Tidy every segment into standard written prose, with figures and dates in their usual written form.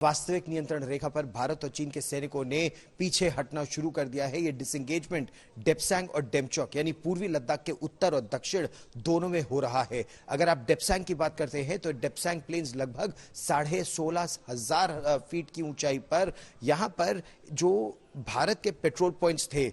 वास्तविक नियंत्रण रेखा पर भारत और चीन के सैनिकों ने पीछे हटना शुरू कर दिया है। ये डिसएंगेजमेंट डेप्सांग और डेमचोक यानी पूर्वी लद्दाख के उत्तर और दक्षिण दोनों में हो रहा है। अगर आप डेप्सांग की बात करते हैं तो डेप्सांग प्लेन्स लगभग 16,500 फीट की ऊंचाई पर, यहां पर जो भारत के पेट्रोल पॉइंट्स थे,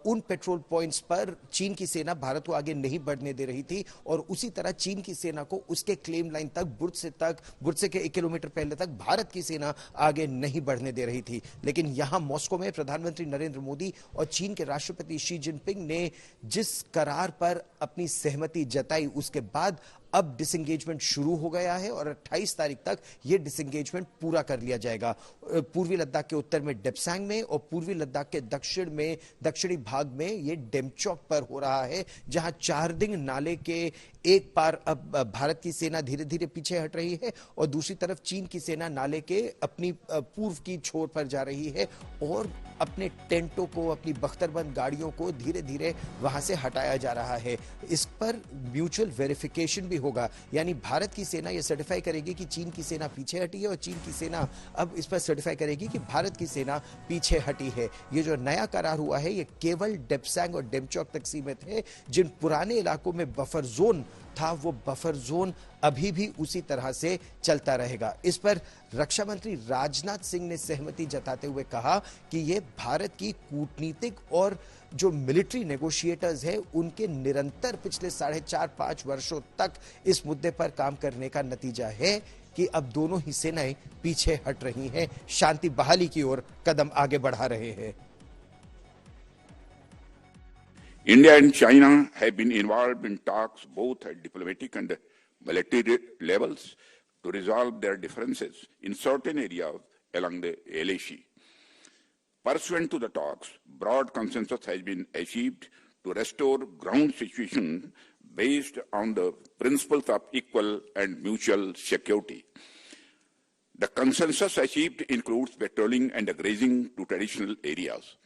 उन पेट्रोल पॉइंट्स पर चीन की सेना भारत को आगे नहीं बढ़ने दे रही थी और उसी तरह चीन की सेना को उसके क्लेम लाइन तक बुर्से के 1 किलोमीटर पहले तक भारत की सेना आगे नहीं बढ़ने दे रही थी। लेकिन यहां मॉस्को में प्रधानमंत्री नरेंद्र मोदी और चीन के राष्ट्रपति शी जिनपिंग ने जिस करार पर अपनी सहमति जताई, उसके बाद अब डिसएंगेजमेंट शुरू हो गया है और 28 तारीख तक यह डिसएंगेजमेंट पूरा कर लिया जाएगा। पूर्वी लद्दाख के उत्तर में डेप्सांग में और पूर्वी लद्दाख के दक्षिणी भाग में यह डेमचोक पर हो रहा है, जहां चारदिंग नाले के एक पार अब भारत की सेना धीरे धीरे पीछे हट रही है और दूसरी तरफ चीन की सेना नाले के अपनी पूर्व की छोर पर जा रही है और अपने टेंटों को, अपनी बख्तरबंद गाड़ियों को धीरे धीरे वहां से हटाया जा रहा है। इस पर म्यूचुअल वेरिफिकेशन भी होगा, यानी भारत की सेना यह सर्टिफाई करेगी कि चीन की सेना पीछे हटी है और चीन की सेना अब इस पर सर्टिफाई करेगी कि भारत की सेना पीछे हटी है। ये जो नया करार हुआ है, ये केवल डेप्सांग और डेमचोक तक सीमित है। जिन पुराने इलाकों में बफर जोन था, वो बफर जोन अभी भी उसी तरह से चलता रहेगा। इस पर रक्षा मंत्री राजनाथ सिंह ने सहमति जताते हुए कहा कि यह भारत की कूटनीतिक और जो मिलिट्री नेगोशिएटर्स हैं, उनके निरंतर पिछले 4.5-5 वर्षों तक इस मुद्दे पर काम करने का नतीजा है कि अब दोनों ही सेनाएं पीछे हट रही हैं, शांति बहाली की ओर कदम आगे बढ़ा रहे हैं। India and China have been involved in talks both at diplomatic and military levels to resolve their differences in certain areas along the LAC. Pursuant to the talks, broad consensus has been achieved to restore ground situation based on the principles of equal and mutual security. The consensus achieved includes patrolling and grazing to traditional areas.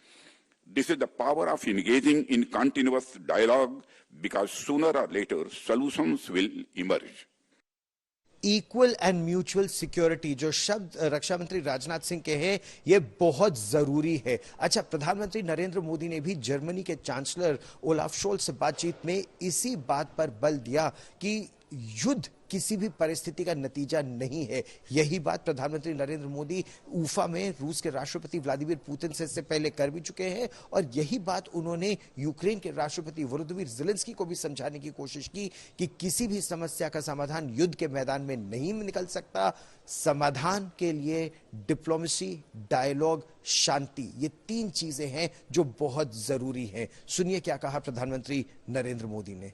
This is the power of engaging in continuous dialogue because sooner or later solutions will emerge. Equal and mutual security, जो शब्द रक्षा मंत्री राजनाथ सिंह के हैं, यह बहुत जरूरी है। अच्छा, प्रधानमंत्री नरेंद्र मोदी ने भी जर्मनी के चांसलर ओलाफ शोल्ज से बातचीत में इसी बात पर बल दिया कि युद्ध किसी भी परिस्थिति का नतीजा नहीं है। यही बात प्रधानमंत्री नरेंद्र मोदी उफा में रूस के राष्ट्रपति व्लादिमीर पुतिन से इससे पहले कर भी चुके हैं और यही बात उन्होंने यूक्रेन के राष्ट्रपति वोलोदिमीर ज़ेलेंस्की को भी समझाने की कोशिश की कि किसी भी समस्या का समाधान युद्ध के मैदान में नहीं निकल सकता। समाधान के लिए डिप्लोमेसी, डायलॉग, शांति, ये 3 चीजें हैं जो बहुत जरूरी हैं। सुनिए क्या कहा प्रधानमंत्री नरेंद्र मोदी ने।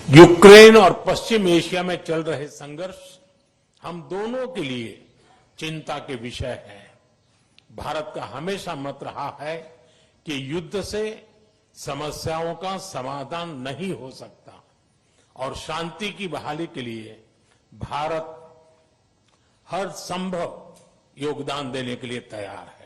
यूक्रेन और पश्चिम एशिया में चल रहे संघर्ष हम दोनों के लिए चिंता के विषय है। भारत का हमेशा मत रहा है कि युद्ध से समस्याओं का समाधान नहीं हो सकता और शांति की बहाली के लिए भारत हर संभव योगदान देने के लिए तैयार है।